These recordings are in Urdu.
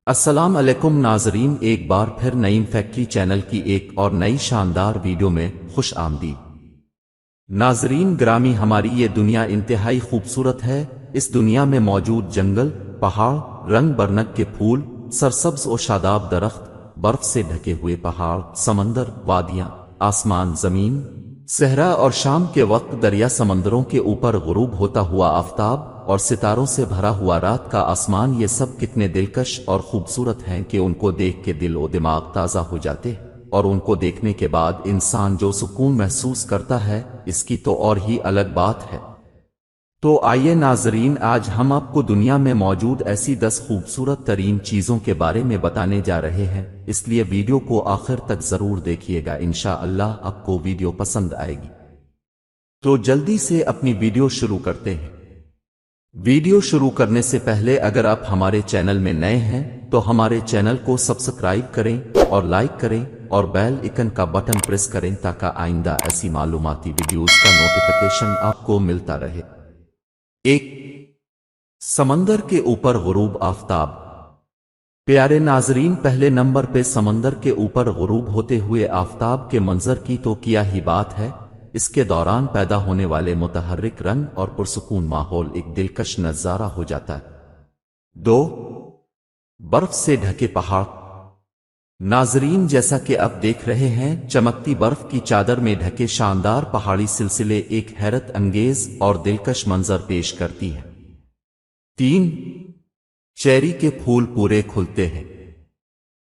السلام علیکم ناظرین، ایک بار پھر نعیم فیکٹری چینل کی ایک اور نئی شاندار ویڈیو میں خوش آمدید۔ ناظرین گرامی، ہماری یہ دنیا انتہائی خوبصورت ہے۔ اس دنیا میں موجود جنگل، پہاڑ، رنگ برنگ کے پھول، سرسبز و شاداب درخت، برف سے ڈھکے ہوئے پہاڑ، سمندر، وادیاں، آسمان، زمین، صحرا اور شام کے وقت دریا، سمندروں کے اوپر غروب ہوتا ہوا آفتاب اور ستاروں سے بھرا ہوا رات کا آسمان، یہ سب کتنے دلکش اور خوبصورت ہیں کہ ان کو دیکھ کے دل و دماغ تازہ ہو جاتے ہیں، اور ان کو دیکھنے کے بعد انسان جو سکون محسوس کرتا ہے اس کی تو اور ہی الگ بات ہے۔ تو آئیے ناظرین، آج ہم آپ کو دنیا میں موجود ایسی 10 خوبصورت ترین چیزوں کے بارے میں بتانے جا رہے ہیں، اس لیے ویڈیو کو آخر تک ضرور دیکھیے گا، انشاءاللہ آپ کو ویڈیو پسند آئے گی۔ تو جلدی سے اپنی ویڈیو شروع کرتے ہیں۔ ویڈیو شروع کرنے سے پہلے اگر آپ ہمارے چینل میں نئے ہیں تو ہمارے چینل کو سبسکرائب کریں اور لائک کریں اور بیل آئکن کا بٹن پریس کریں تاکہ آئندہ ایسی معلوماتی ویڈیوز کا نوٹیفیکیشن آپ کو ملتا رہے۔ 1۔ سمندر کے اوپر غروب آفتاب۔ پیارے ناظرین، پہلے نمبر پہ سمندر کے اوپر غروب ہوتے ہوئے آفتاب کے منظر کی تو کیا ہی بات ہے، اس کے دوران پیدا ہونے والے متحرک رنگ اور پرسکون ماحول ایک دلکش نظارہ ہو جاتا ہے۔ 2۔ برف سے ڈھکے پہاڑ۔ ناظرین، جیسا کہ آپ دیکھ رہے ہیں، چمکتی برف کی چادر میں ڈھکے شاندار پہاڑی سلسلے ایک حیرت انگیز اور دلکش منظر پیش کرتی ہے۔ 3۔ چیری کے پھول پورے کھلتے ہیں۔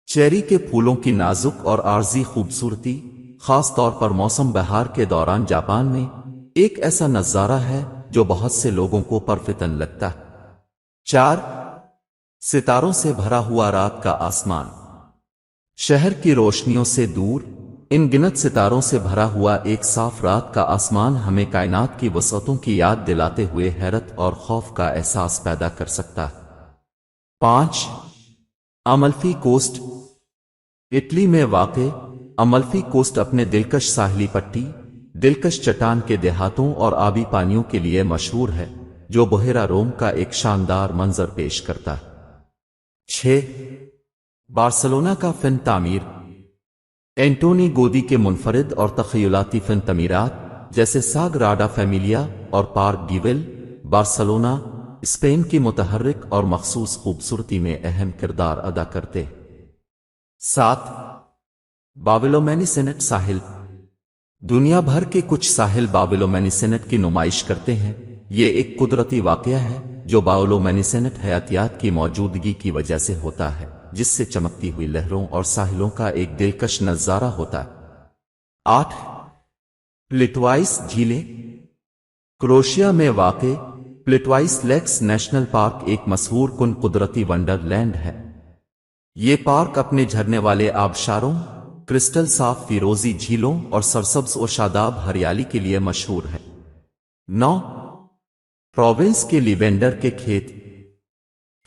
چیری کے پھولوں کی نازک اور عارضی خوبصورتی خاص طور پر موسم بہار کے دوران جاپان میں ایک ایسا نظارہ ہے جو بہت سے لوگوں کو پرفتن لگتا ہے۔ 4۔ ستاروں سے بھرا ہوا رات کا آسمان۔ شہر کی روشنیوں سے دور ان گنت ستاروں سے بھرا ہوا ایک صاف رات کا آسمان ہمیں کائنات کی وسعتوں کی یاد دلاتے ہوئے حیرت اور خوف کا احساس پیدا کر سکتا ہے۔ 5۔ املفی کوسٹ۔ اٹلی میں واقع املفی کوسٹ اپنے دلکش ساحلی پٹی، دلکش چٹان کے دیہاتوں اور آبی پانیوں کے لیے مشہور ہے، جو بحیرہ روم کا ایک شاندار منظر پیش کرتا ہے۔ 6۔ بارسلونا کا فن تعمیر۔ اینٹونی گودی کے منفرد اور تخیلاتی فن تعمیرات جیسے ساگراڈا فیملیا اور پارک ڈیول بارسلونا، اسپین کی متحرک اور مخصوص خوبصورتی میں اہم کردار ادا کرتے ہیں۔ 7۔ باولومینیسینٹ ساحل۔ دنیا بھر کے کچھ ساحل باولومینیسینٹ کی نمائش کرتے ہیں۔ یہ ایک قدرتی واقعہ ہے جو باولومینیسینٹ حیاتیات کی موجودگی کی وجہ سے ہوتا ہے، جس سے چمکتی ہوئی لہروں اور ساحلوں کا ایک دلکش نظارہ ہوتا ہے۔ 8۔ پلیٹوائس جھیلیں۔ کروشیا میں واقع پلیٹوائس لیکس نیشنل پارک ایک مسحور کن قدرتی ونڈر لینڈ ہے۔ یہ پارک اپنے جھرنے والے آبشاروں، کرسٹل صاف فیروزی جھیلوں اور سرسبز و شاداب ہریالی کے لیے مشہور ہے۔ 9۔ پروونس کے لیوینڈر کے کھیت۔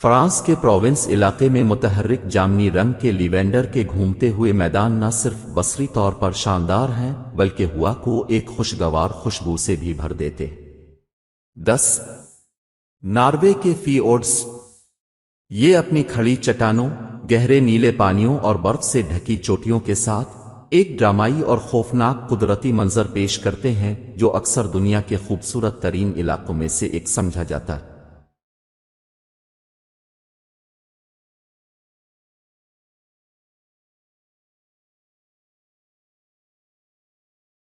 فرانس کے پروونس علاقے میں متحرک جامنی رنگ کے لیوینڈر کے گھومتے ہوئے میدان نہ صرف بصری طور پر شاندار ہیں بلکہ ہوا کو ایک خوشگوار خوشبو سے بھی بھر دیتے ہیں۔ 10۔ ناروے کے فیورڈز۔ یہ اپنی کھڑی چٹانوں، گہرے نیلے پانیوں اور برف سے ڈھکی چوٹیوں کے ساتھ ایک ڈرامائی اور خوفناک قدرتی منظر پیش کرتے ہیں جو اکثر دنیا کے خوبصورت ترین علاقوں میں سے ایک سمجھا جاتا ہے۔